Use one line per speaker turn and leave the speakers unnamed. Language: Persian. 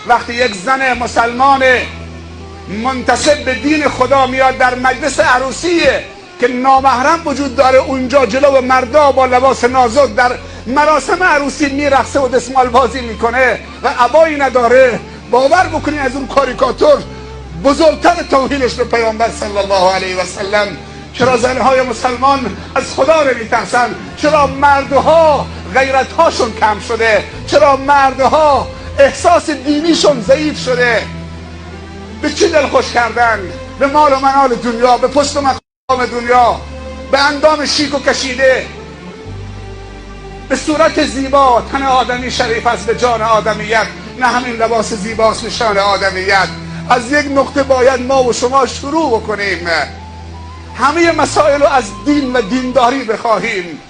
وقتی یک زن مسلمان منتسب به دین خدا میاد در مجلس عروسیه که نامحرم وجود داره اونجا جلو مردا با لباس نازک در مراسم عروسی میرقصه و دستمال بازی میکنه و عبایی نداره، باور بکنین از اون کاریکاتور بزرگتر توهینش به پیامبر صلی الله علیه و سلم. چرا زنهای مسلمان از خدا نمیترسن؟ چرا مردها غیرتهاشون کم شده؟ چرا مردها احساس دینیشون ضعیف شده؟ به چی دل خوش کردن؟ به مال و منال دنیا، به پست و مقام دنیا، به اندام شیک و کشیده، به صورت زیبا. تن آدمی شریف است به جان آدمیت، نه همین لباس زیباست نشان آدمیت. از یک نقطه باید ما و شما شروع بکنیم، همه مسائل رو از دین و دینداری بخواهیم.